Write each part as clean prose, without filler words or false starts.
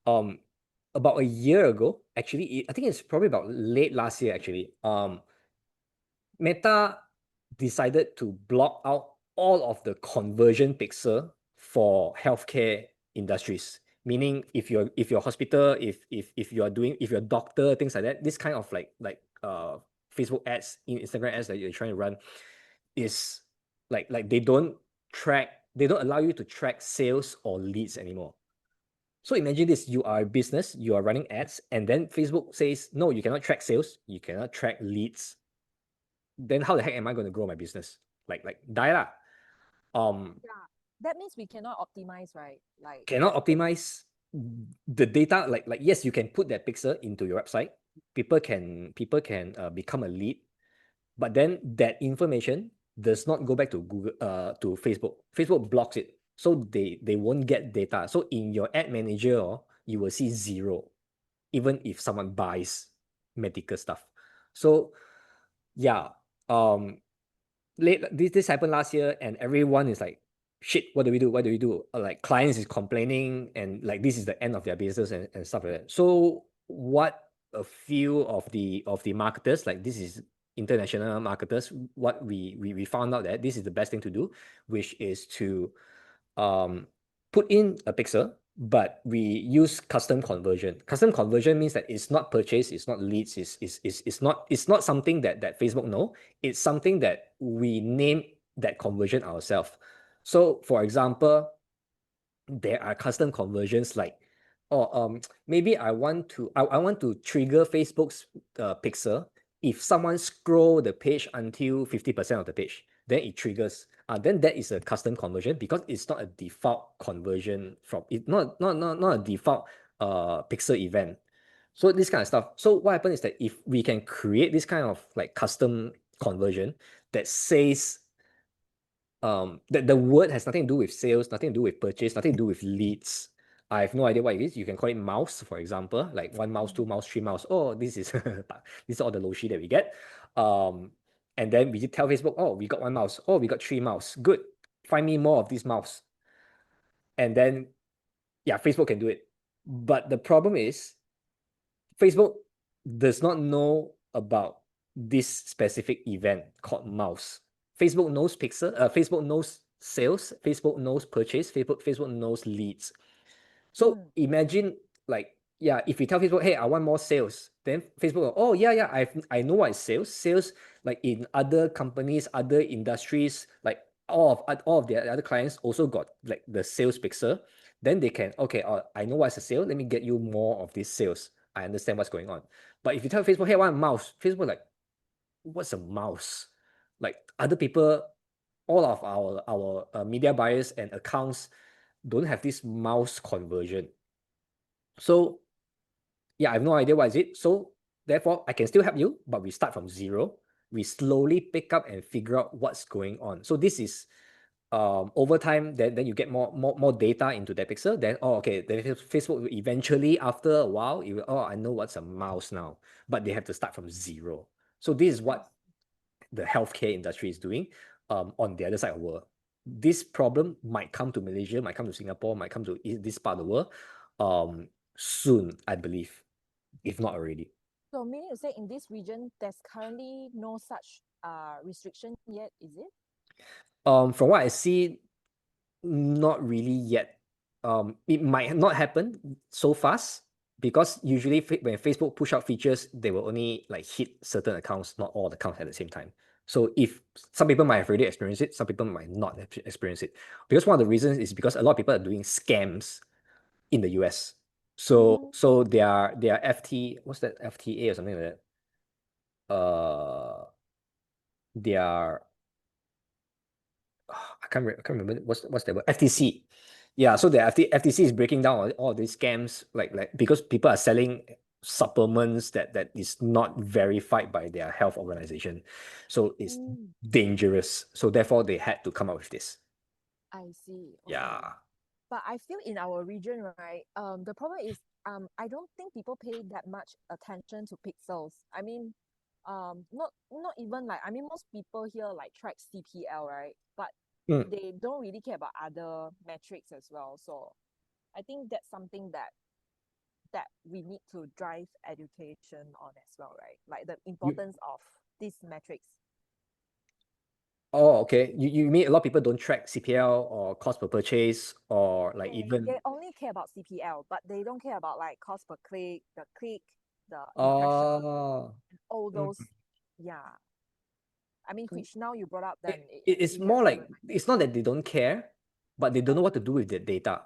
um, about a year ago, actually, I think it's probably about late last year, actually, Meta decided to block out all of the conversion pixel for healthcare industries. Meaning, if you're a hospital, if you're a doctor, things like that, this kind of Facebook ads, Instagram ads that you're trying to run, is like they don't allow you to track sales or leads anymore. So imagine this: you are a business, you are running ads, and then Facebook says, no, you cannot track sales, you cannot track leads. Then how the heck am I going to grow my business? Like die lah. Yeah, that means we cannot optimize, right? Like Cannot optimize the data. Like yes, you can put that pixel into your website. People can become a lead, but then that information does not go back to Google to Facebook. Facebook blocks it, so they won't get data. So in your ad manager, you will see zero, even if someone buys medical stuff. So yeah, this happened last year, and everyone is like, shit, what do we do, like clients is complaining, and like this is the end of their business, and stuff like that. So what a few of the marketers, like this is international marketers, what we found out that this is the best thing to do, which is to put in a pixel, but we use custom conversion. Custom conversion means that it's not purchase, it's not leads, it's not something that Facebook know. It's something that we name that conversion ourselves. So for example, there are custom conversions like, maybe I want to trigger Facebook's pixel if someone scroll the page until 50% of the page, then it triggers. Then that is a custom conversion because it's not a default conversion from it, not a default pixel event. So this kind of stuff. So what happens is that if we can create this kind of like custom conversion that says that the word has nothing to do with sales, nothing to do with purchase, nothing to do with leads. I have no idea what it is. You can call it mouse, for example, like one mouse, two mouse, three mouse. Oh, this is this is all the loshi that we get. And then we tell Facebook, oh, we got one mouse. Oh, we got three mouse. Good. Find me more of this mouse. And then yeah, Facebook can do it. But the problem is Facebook does not know about this specific event called mouse. Facebook knows pixel, Facebook knows sales, Facebook knows purchase, Facebook knows leads. So imagine like, yeah, if you tell Facebook, hey, I want more sales, then Facebook will, oh yeah, I know what is sales. Sales, like in other companies, other industries, like all of their other clients also got like the sales pixel. Then they can, okay, I know what's a sale. Let me get you more of these sales. I understand what's going on. But if you tell Facebook, hey, I want a mouse, Facebook like, what's a mouse? Like other people, all of our media buyers and accounts don't have this mouse conversion. So yeah, I have no idea what is it. So therefore, I can still help you, but we start from zero. We slowly pick up and figure out what's going on. So this is over time, then you get more data into that pixel. Then okay, then Facebook will eventually, after a while, it will, I know what's a mouse now, but they have to start from zero. So this is what the healthcare industry is doing on the other side of the world. This problem might come to Malaysia, might come to Singapore, might come to this part of the world soon, I believe, if not already. So meaning to say in this region, there's currently no such restriction yet, is it? From what I see, not really yet. It might not happen so fast because usually when Facebook push out features, they will only like hit certain accounts, not all the accounts at the same time. So if some people might have already experienced it, some people might not have experienced it. Because one of the reasons is because a lot of people are doing scams in the US. So their FT, what's that, FTA or something like that? Their I can't remember what's the word, FTC. Yeah, so the FTC is breaking down all these scams, like because people are selling supplements that is not verified by their health organization, so it's dangerous. So therefore, they had to come up with this. I see. Okay. Yeah. But I feel in our region, right, the problem is I don't think people pay that much attention to pixels. I mean, not even like, I mean, most people here like track CPL, right? But Mm. they don't really care about other metrics as well. So I think that's something that that we need to drive education on as well, right? Like the importance of these metrics. Oh, okay. You mean a lot of people don't track CPL or cost per purchase or like even They only care about CPL, but they don't care about like cost per click, the impression, all those. Yeah. I mean, which now you brought up, then it's more like it's not that they don't care, but they don't know what to do with the data.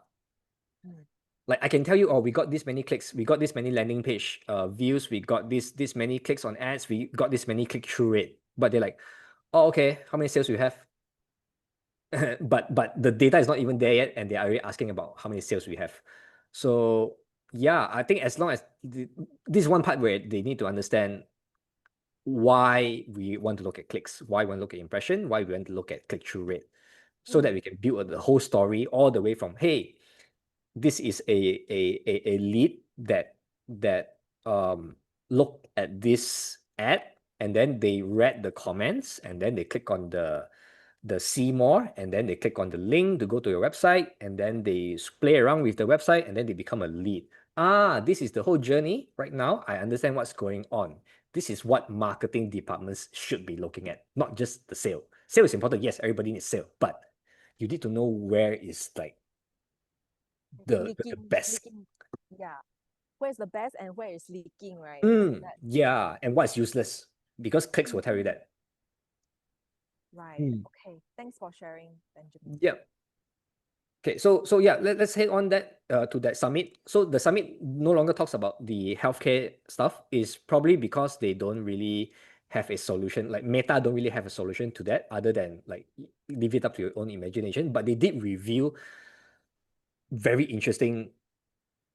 Like I can tell you, oh, we got this many clicks, we got this many landing page views, we got this many clicks on ads, we got this many click-through rate. But they're like, oh, okay, how many sales we have? but the data is not even there yet, and they're already asking about how many sales we have. So yeah, I think as long as this is one part where they need to understand why we want to look at clicks, why we want to look at impression, why we want to look at click-through rate, so that we can build the whole story all the way from, hey, this is a lead that looked at this ad, and then they read the comments, and then they click on the see more, and then they click on the link to go to your website, and then they play around with the website, and then they become a lead. This is the whole journey right now. I understand what's going on. This is what marketing departments should be looking at, not just the sale. Sale is important. Yes, everybody needs sale, but you need to know where is like the best. Yeah. Where's the best and where is leaking, right? Yeah, and what's useless, because clicks will tell you that. Right. Okay. Thanks for sharing, Benjamin. Yeah. Okay, so yeah, let's head on that to that summit. So the summit no longer talks about the healthcare stuff. Is probably because they don't really have a solution. Like Meta don't really have a solution to that, other than like leave it up to your own imagination. But they did reveal very interesting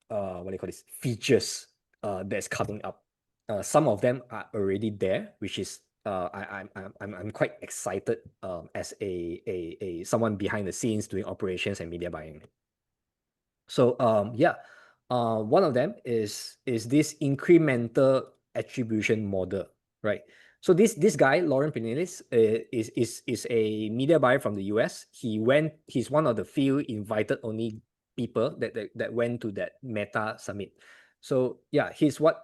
what do you call this, features that's coming up. Some of them are already there, which is I'm quite excited as a someone behind the scenes doing operations and media buying. So yeah, one of them is this incremental attribution model, right? So this guy, Lauren Pinellis, is a media buyer from the US. He's one of the few invited only people that went to that Meta summit. So yeah, what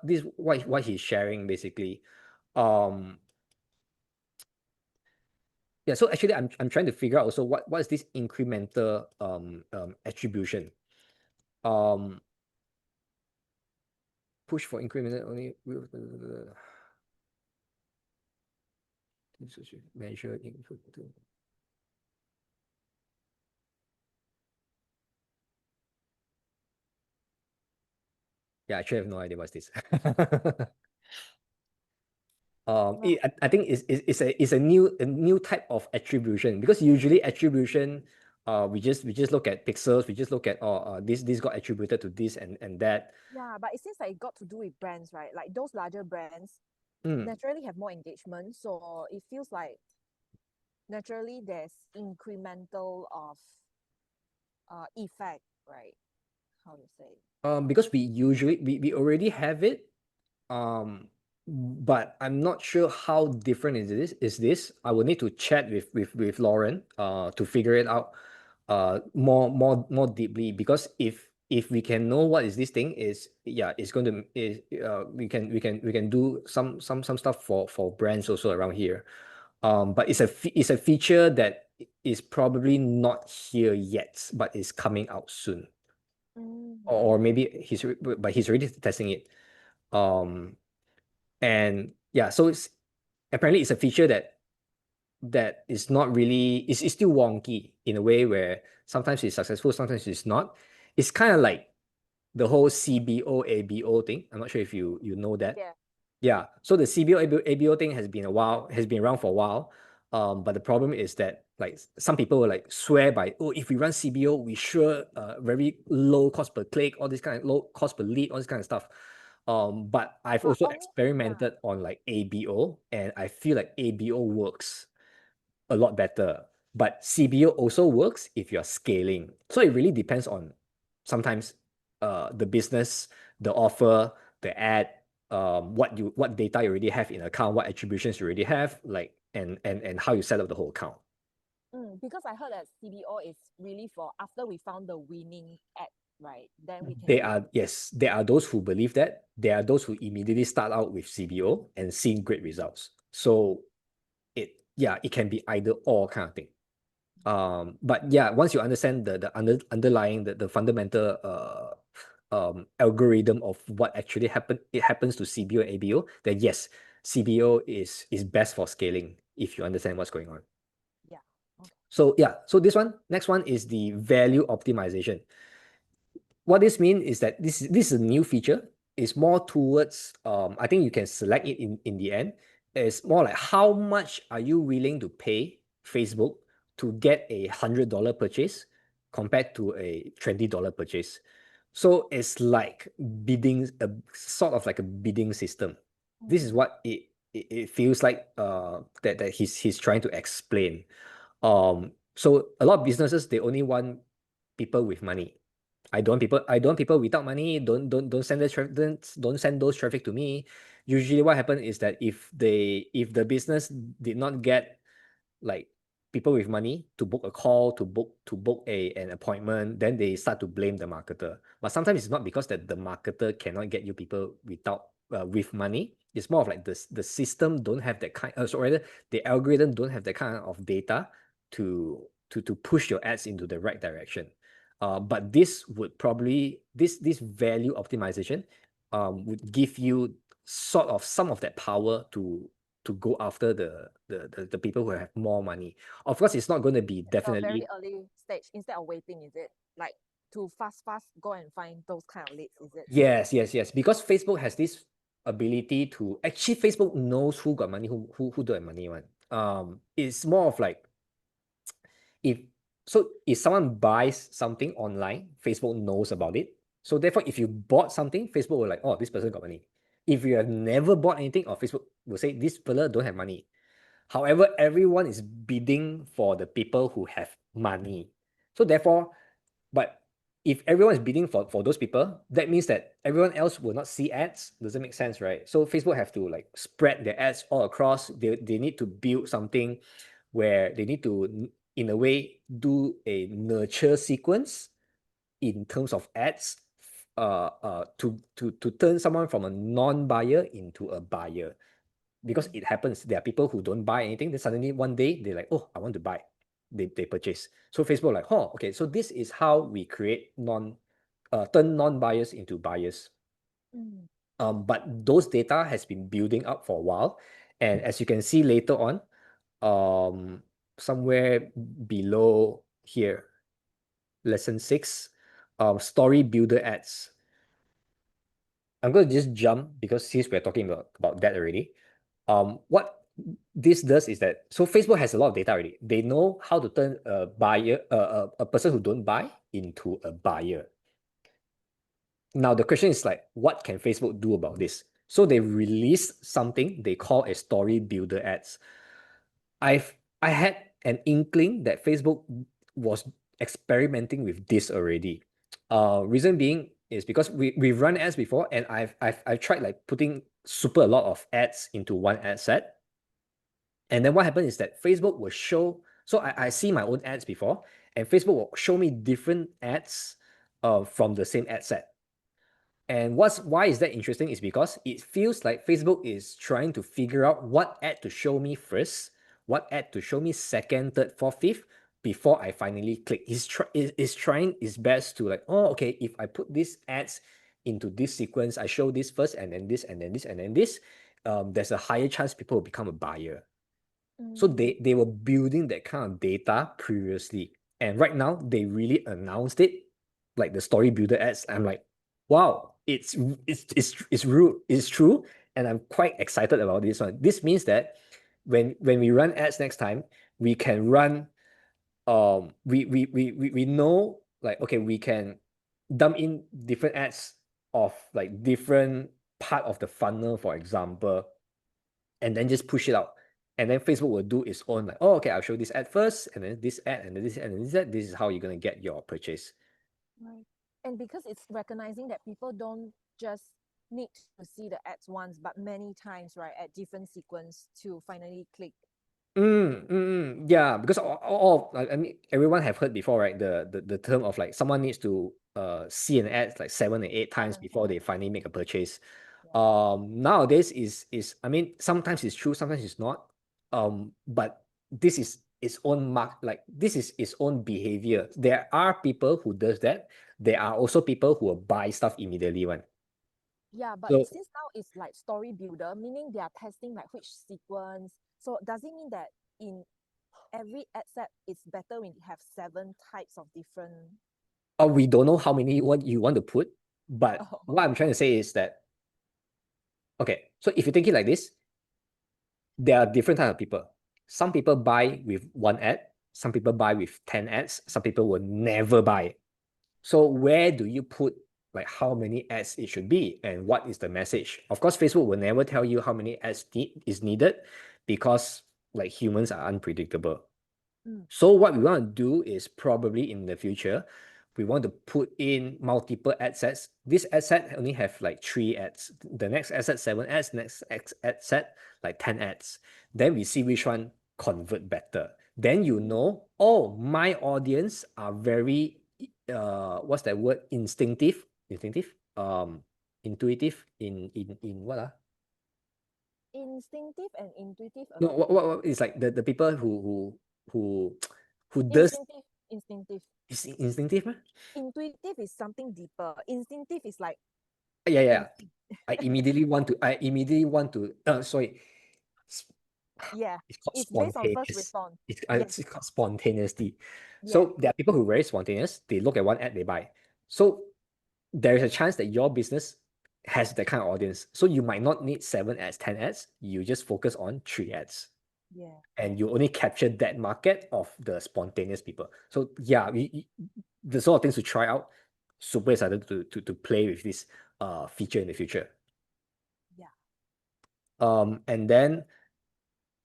he's sharing basically. Yeah, so actually I'm trying to figure out also what is this incremental attribution. Push for incremental only measure input to. Yeah, actually I have no idea what's this. I think it's a new type of attribution, because usually attribution, we just look at pixels, we just look at this got attributed to this and that. Yeah, but it seems like it got to do with brands, right? Like those larger brands naturally have more engagement, so it feels like naturally there's incremental of effect, right? How to say? Because we already have it, but I'm not sure how different is this. I will need to chat with Lauren to figure it out more deeply, because if we can know what is this thing is, yeah, it's going to we can do some stuff for brands also around here. But it's a feature that is probably not here yet, but is coming out soon. Or maybe he's already testing it. And yeah, so it's apparently it's a feature that is not really, it's still wonky in a way where sometimes it's successful, sometimes it's not. It's kind of like the whole CBO ABO thing. I'm not sure if you know that. Yeah. So the CBO ABO thing has been around for a while. But the problem is that like some people will like swear by, oh, if we run CBO, we sure very low cost per click, all this kind of low cost per lead, all this kind of stuff. But I've also experimented on like ABO, and I feel like ABO works a lot better. But CBO also works if you're scaling. So it really depends on sometimes the business, the offer, the ad, what data you already have in account, what attributions you already have, like and how you set up the whole account. Because I heard that CBO is really for after we found the winning ad. right? Then we can There are, yes, there are those who believe that. There are those who immediately start out with CBO and seeing great results. So it can be either or kind of thing. But yeah, once you understand the underlying the fundamental algorithm of what actually happens to CBO and ABO, then yes, CBO is best for scaling if you understand what's going on. yeah. Okay. So yeah, so next one is the value optimization. What this means is that this is a new feature. It's more towards I think you can select it in the end. It's more like how much are you willing to pay Facebook to get $100 purchase compared to a $20 purchase. So it's like bidding, a sort of like a bidding system. This is what it feels like that he's trying to explain. So a lot of businesses, they only want people with money. I don't want people without money. Don't send don't send those traffic to me. Usually what happens is that if the business did not get like people with money to book a call, to book an appointment, then they start to blame the marketer. But sometimes it's not because that the marketer cannot get you people without with money. It's more of like the system don't have that kind, so rather the algorithm don't have that kind of data to push your ads into the right direction. But this would probably this value optimization would give you sort of some of that power to go after the people who have more money. Of course, it's not going to be At a very definitely. early stage, instead of waiting, is it like to fast go and find those kind of leads? Is it? Yes. Because Facebook has this ability to actually Facebook knows who got money, who don't have money one. It's more of like if if someone buys something online, Facebook knows about it. So therefore, if you bought something, Facebook will like, oh, this person got money. If you have never bought anything, or Facebook will say this fella don't have money. However, everyone is bidding for the people who have money. So therefore, but if everyone is bidding for those people, that means that everyone else will not see ads. Doesn't make sense, right? So Facebook have to like spread their ads all across. They need to build something where they need to, in a way, do a nurture sequence in terms of ads to turn someone from a non-buyer into a buyer. Because it happens, there are people who don't buy anything, then suddenly one day they're like, oh, I want to buy. They purchase. So Facebook like, oh, okay, so this is how we create turn non-buyers into buyers. But those data has been building up for a while, and as you can see later on, somewhere below here, lesson 6, story builder ads. I'm going to just jump because since we're talking about that already. What this does is that, so Facebook has a lot of data already. They know how to turn a buyer, a person who don't buy into a buyer. Now the question is like, what can Facebook do about this? So they released something they call a story builder ads. I had an inkling that Facebook was experimenting with this already. Reason being is because we've run ads before, and I've tried like putting super a lot of ads into one ad set. And then what happened is that Facebook will show, so I see my own ads before, and Facebook will show me different ads from the same ad set. And why is that interesting is because it feels like Facebook is trying to figure out what ad to show me first, what ad to show me second, third, fourth, fifth, before I finally click. It's trying its best to like, oh, okay, if I put these ads into this sequence, I show this first, and then this, and then this, and then this, there's a higher chance people will become a buyer. So they were building that kind of data previously. And right now, they really announced it, like the story builder ads. I'm like, wow, it's true, it's true. And I'm quite excited about this one. This means that when we run ads next time, we can run, we know, like, okay, we can dump in different ads of like different part of the funnel, for example, and then just push it out. And then Facebook will do its own, like, oh, okay, I'll show this ad first, and then this ad, and then this ad, and then this ad. This is how you're going to get your purchase. Right. And because it's recognizing that people don't just need to see the ads once, but many times, right, at different sequence to finally click. Yeah, because I mean, everyone have heard before, right? The term of like someone needs to see an ad like 7 or 8 times 7 before times. they finally make a purchase. Yeah. Nowadays is I mean, sometimes it's true, sometimes it's not. But this is its own this is its own behavior. There are people who does that. There are also people who will buy stuff immediately one. Yeah, but So since now it's like story builder, meaning they are testing like which sequence. So does it mean that in every ad set it's better when you have 7 types of different? we don't know how many what you want to put, but Oh, what I'm trying to say is that okay, so if you think it like this, there are different types of people. Some people buy with one ad, some people buy with 10 ads, some people will never buy. So where do you put like how many ads it should be and what is the message? Of course, Facebook will never tell you how many ads is needed because like humans are unpredictable. So what we want to do is probably in the future, we want to put in multiple ad sets. This ad set only have like 3 ads. The next ad set 7 ads. Next ad set like 10 ads. Then we see which one convert better. Then you know, oh, my audience are very what's that word? Instinctive, intuitive in what instinctive and intuitive no, about what is like the people who who does instinctive. is instinctive, meh? Intuitive is something deeper. Instinctive is like Yeah. instinct. I immediately want to sorry. S- Yeah, It's called it's based on first spontaneous. response. It's Yes, called spontaneously. yeah, So there are people who are very spontaneous. They look at one ad, they buy. So there is a chance that your business has that kind of audience. So you might not need 7 ads, 10 ads. You just focus on 3 ads. yeah, And you only capture that market of the spontaneous people. So yeah, the sort of things to try out. Super excited to play with this feature in the future. yeah. And then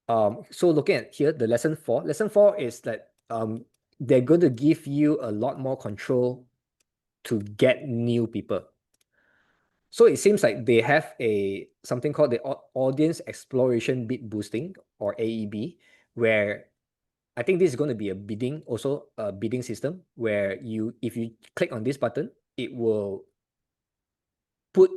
so looking at here, the lesson 4 is that they're going to give you a lot more control to get new people. So it seems like they have something called the audience exploration bid boosting, or AEB, where I think this is going to be also a bidding system where if you click on this button, it will put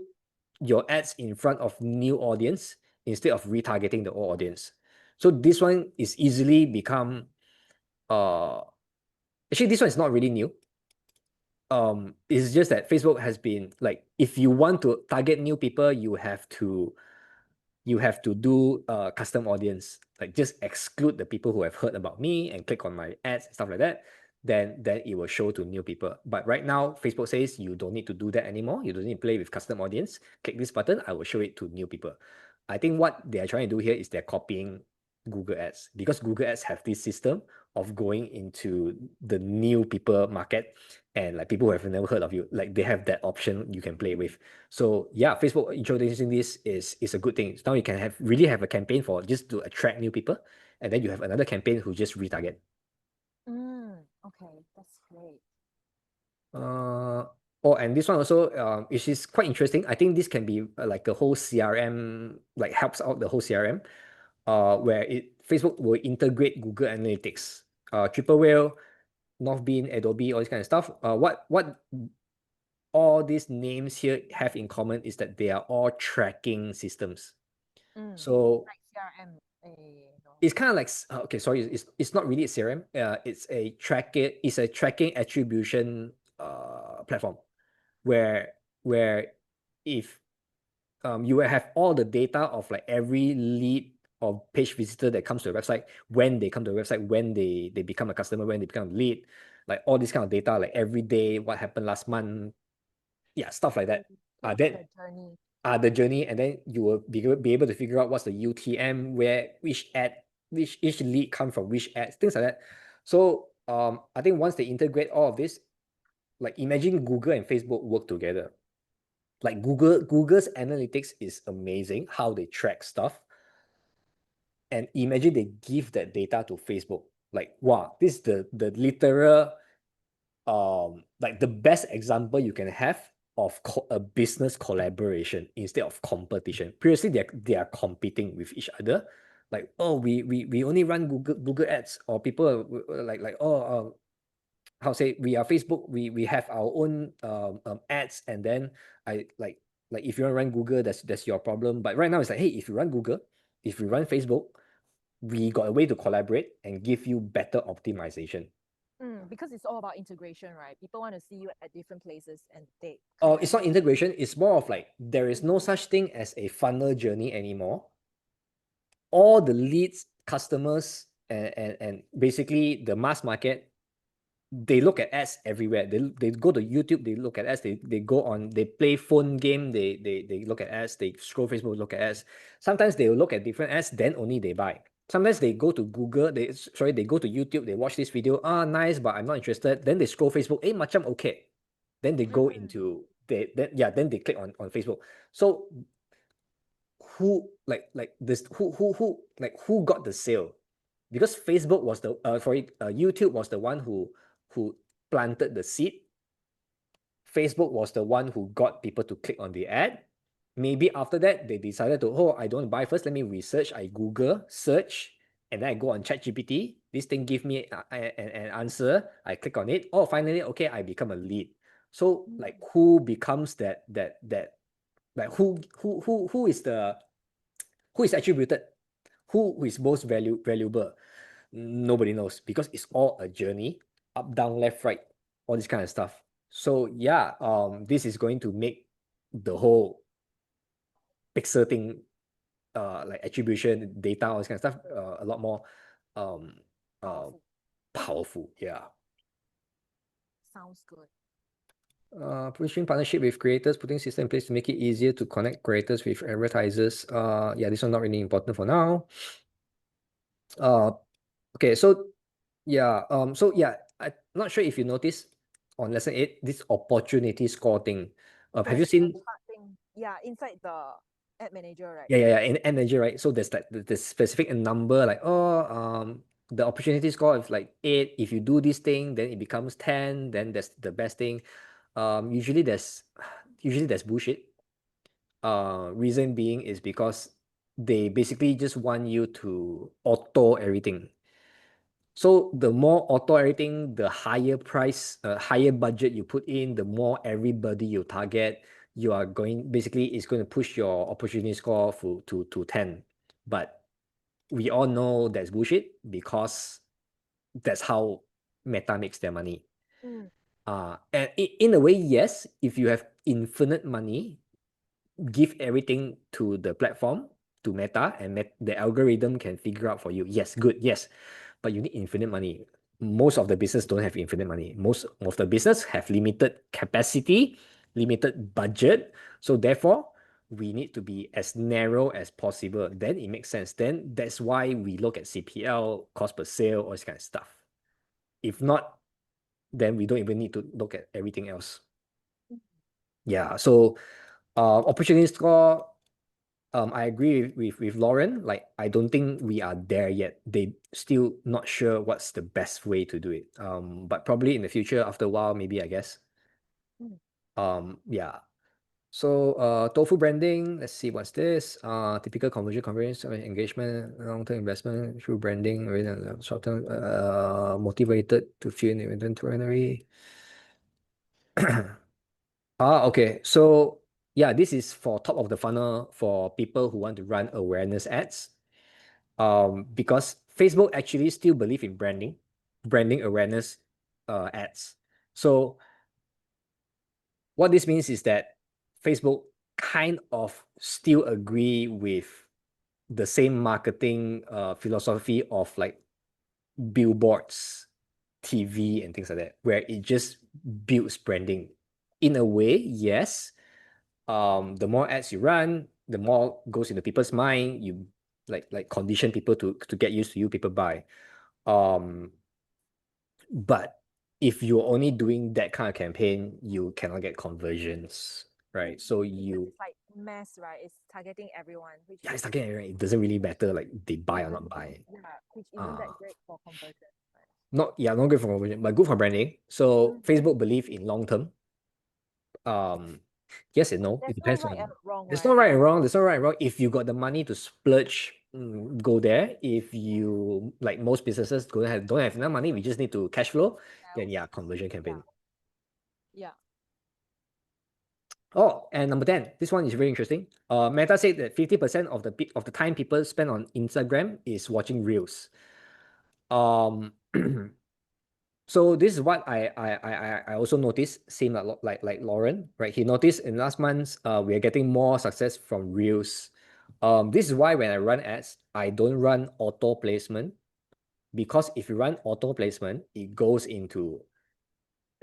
your ads in front of new audience instead of retargeting the old audience. So this one is easily become uh actually this one is not really new. It's just that Facebook has been like, if you want to target new people, you have to do custom audience, like just exclude the people who have heard about me and click on my ads and stuff like that. Then it will show to new people. But right now, Facebook says you don't need to do that anymore. You don't need to play with custom audience. Click this button, I will show it to new people. I think what they are trying to do here is they're copying Google Ads, because Google Ads have this system of going into the new people market, and like people who have never heard of you, like they have that option you can play with. So yeah, Facebook introducing this is a good thing. Now you can really have a campaign for just to attract new people, and then you have another campaign who just retarget. Okay, that's great. And this one also, which is quite interesting. I think this can be like a whole CRM, like helps out the whole CRM, where Facebook will integrate Google Analytics, Triple Whale, Northbeam, Adobe, all this kind of stuff. What all these names here have in common is that they are all tracking systems. So Like CRM. No. it's kind of like okay, sorry, it's not really a CRM. It's a tracking attribution platform where where if you will have all the data of like every lead or page visitor that comes to the website, when they come to the website, when they become a customer, when they become a lead, like all this kind of data, like every day, what happened last month, yeah, stuff like that. Track Then the journey. the journey, and then you will be able to figure out what's the UTM, where which ad, which each lead come from which ads, things like that. So I think once they integrate all of this, like imagine Google and Facebook work together. Like Google's analytics is amazing, how they track stuff. And imagine they give that data to Facebook. Like, wow, this is the literal like the best example you can have of a business collaboration instead of competition. Previously, they are competing with each other. like, oh, we only run Google ads, or people like oh how say, we are Facebook, we have our own ads, and then I like if you want to run Google, that's your problem. But right now it's like, hey, if you run Google, if you run Facebook, we got a way to collaborate and give you better optimization. Because it's all about integration, right? People want to see you at different places and they It's not integration, it's more of like there is no such thing as a funnel journey anymore. All the leads, customers, and basically the mass market, they look at ads everywhere. They go to YouTube, they look at ads, they go on, they play phone game, they look at ads, they scroll Facebook, look at ads. Sometimes they will look at different ads, then only they buy. Sometimes they go to Google, they go to YouTube, they watch this video, nice, but I'm not interested. Then they scroll Facebook, macam okay. Then they go into then they click on Facebook. So who who got the sale? Because Facebook was the YouTube was the one who planted the seed. Facebook was the one who got people to click on the ad. Maybe after that they decided to, I don't buy first, let me research. I Google search, and then I go on ChatGPT. This thing give me an answer. I click on it. Finally, okay, I become a lead. So like who becomes that like who is attributed, who is most valuable? Nobody knows, because it's all a journey, up, down, left, right, all this kind of stuff. So yeah, this is going to make the whole pixel thing, like attribution, data, all this kind of stuff, a lot more powerful. Yeah. Sounds good. Pushing partnership with creators, putting system in place to make it easier to connect creators with advertisers. Yeah, this one not really important for now. Okay, so yeah, I'm not sure if you noticed on lesson 8, this opportunity score thing. Have you seen? Yeah, inside the ad manager, right? In ad manager, right? So there's like the specific number, like the opportunity score is like 8. If you do this thing, then it becomes 10. Then that's the best thing. Usually there's bullshit. Reason being is because they basically just want you to auto everything. So the more auto everything, the higher price, higher budget you put in, the more everybody you target, you are going, basically it's going to push your opportunity score to 10. But we all know that's bullshit, because that's how Meta makes their money. And in a way, yes, if you have infinite money, give everything to the platform, to Meta, and the algorithm can figure out for you. Yes, good, yes. But you need infinite money. Most of the business don't have infinite money. Most of the business have limited capacity, limited budget. So therefore, we need to be as narrow as possible. Then it makes sense. Then that's why we look at CPL, cost per sale, all this kind of stuff. If not, then we don't even need to look at everything else. Yeah. So opportunity score, I agree with Lauren. Like, I don't think we are there yet. They still not sure what's the best way to do it. But probably in the future, after a while, maybe, I guess. Yeah. So tofu branding, let's see what's this. Typical conversion engagement, long-term investment through branding, short-term, motivated to fill in inventory. Okay. So yeah, this is for top of the funnel for people who want to run awareness ads. Because Facebook actually still believe in branding awareness ads. So what this means is that Facebook kind of still agree with the same marketing philosophy of like billboards, TV, and things like that, where it just builds branding. In a way, yes. The more ads you run, the more goes into people's mind. You like condition people to get used to you, people buy. But if you're only doing that kind of campaign, you cannot get conversions, right? So It's like mass, right? It's targeting everyone. it's targeting everyone. It doesn't really matter like they buy or not buy. Yeah, which isn't that great for conversion. Not good for conversion, but good for branding. So Facebook believe in long term. Yes and no. It depends on. Right and wrong, There's right? no right and wrong. There's no right and wrong. If you got the money to splurge go there. If you like most businesses don't have enough money, we just need to cash flow, then yeah, conversion campaign. Yeah. Oh, and number 10, this one is very interesting. Meta said that 50% of the time people spend on Instagram is watching reels. Um, so this is what I also noticed, same like Lauren, right? He noticed in last months, we are getting more success from reels. This is why when I run ads, I don't run auto placement, because if you run auto placement, it goes into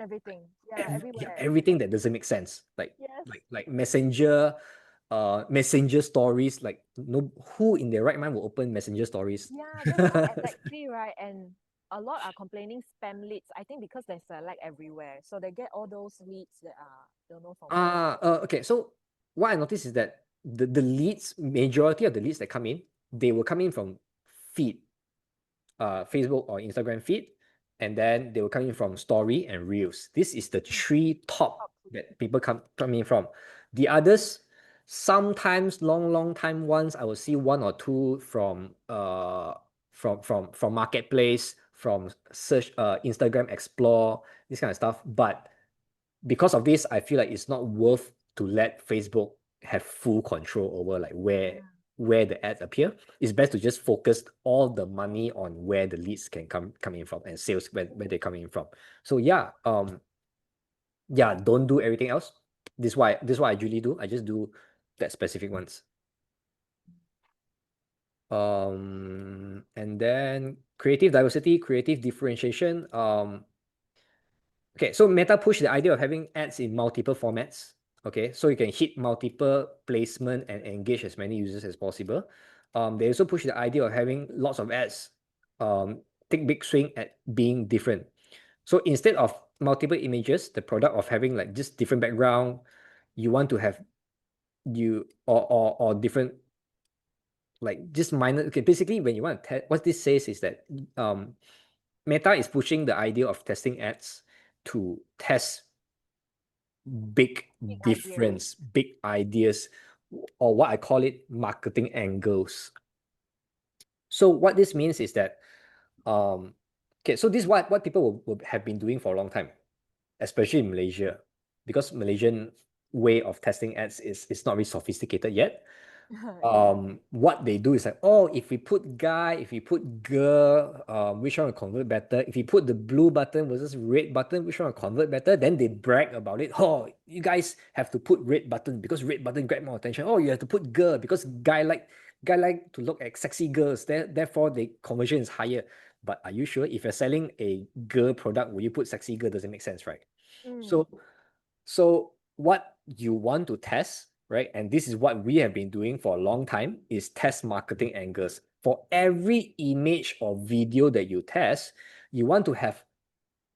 Everything. Yeah, everywhere. everything that doesn't make sense, like Yes. messenger, messenger stories. Like, no, who in their right mind will open messenger stories? Yeah, that's why exactly right. And a lot are complaining spam leads. I think because there's a like everywhere, so they get all those leads that are don't know from where. Okay, so what I noticed is that the leads, majority of the leads that come in, they will come in from feed, Facebook or Instagram feed, and then they will come in from story and reels. This is the three top that people come in from. The others, sometimes long time ones, I will see one or two from from marketplace, from search, Instagram Explore, this kind of stuff. But because of this, I feel like it's not worth to let Facebook have full control over like where the ads appear. It's best to just focus all the money on where the leads can come in from, and sales where they're coming in from. So yeah, don't do everything else. This is what I usually do. I just do that specific ones. And then creative diversity, creative differentiation. Okay, so Meta pushed the idea of having ads in multiple formats. Okay, so you can hit multiple placement and engage as many users as possible. They also push the idea of having lots of ads, take big swing at being different. So instead of multiple images, the product of having like just different background, you want to have or different, like just minor. Okay, basically when you want to test, what this says is that Meta is pushing the idea of testing ads to test big difference, big ideas, or what I call it, marketing angles. So what this means is that, okay, so this is what people will have been doing for a long time, especially in Malaysia, because Malaysian way of testing ads is not really sophisticated yet. What they do is like, oh, if we put guy, if we put girl, which one will convert better? If you put the blue button versus red button, which one will convert better? Then they brag about it. Oh, you guys have to put red button because red button grab more attention. Oh, you have to put girl because guy like to look at sexy girls. Therefore, the conversion is higher. But are you sure if you're selling a girl product, will you put sexy girl? Doesn't make sense, right? So what you want to test, right? And this is what we have been doing for a long time, is test marketing angles. For every image or video that you test, you want to have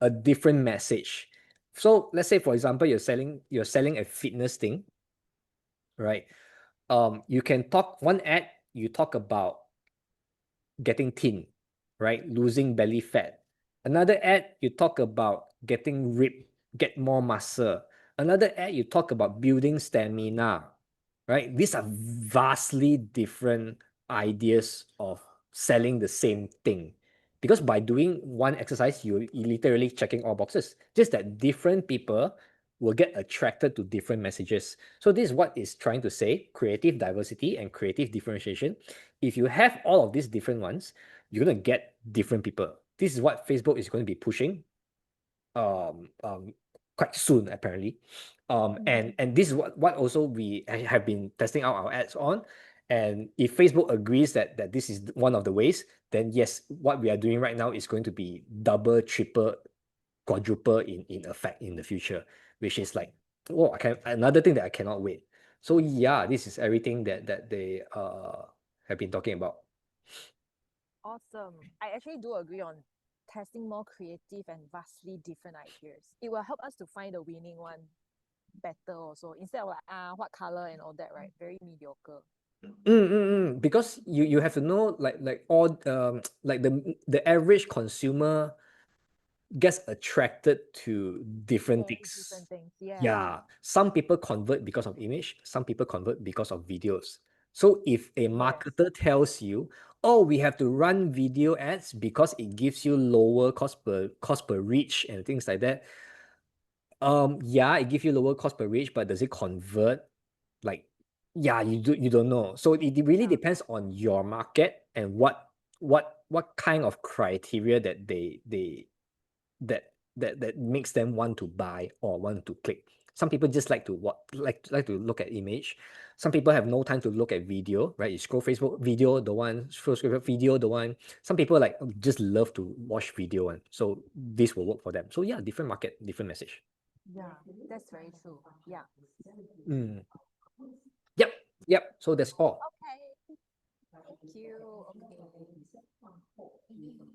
a different message. So let's say, for example, you're selling a fitness thing, right? You can talk one ad, you talk about getting thin, right? Losing belly fat. Another ad, you talk about getting ripped, get more muscle. Another ad, you talk about building stamina, right? These are vastly different ideas of selling the same thing. Because by doing one exercise, you're literally checking all boxes. Just that different people will get attracted to different messages. So this is what is trying to say, creative diversity and creative differentiation. If you have all of these different ones, you're going to get different people. This is what Facebook is going to be pushing quite soon, apparently. And this is what also we have been testing out our ads on. And if Facebook agrees that this is one of the ways, then yes, what we are doing right now is going to be double, triple, quadruple in effect in the future, which is like, oh, another thing that I cannot wait. So yeah, this is everything that they have been talking about. Awesome. I actually do agree on testing more creative and vastly different ideas. It will help us to find the winning one better also, instead of like, what color and all that, right? Very mediocre. Because you have to know, like all like the average consumer gets attracted to different Very things. different things. Yeah. Yeah, some people convert because of image, some people convert because of videos. So if a marketer tells you, oh, we have to run video ads because it gives you lower cost per reach and things like that. Yeah, it gives you lower cost per reach, but does it convert? Like, yeah, you don't know. So it really depends on your market and what kind of criteria that that makes them want to buy or want to click. Some people just like to look at image. Some people have no time to look at video, right? You scroll Facebook video, the one, scroll video, the one. Some people like just love to watch video, and so this will work for them. So yeah, different market, different message. Yeah, that's very true. Yeah. Yep. So that's all. Okay. Thank you. Okay.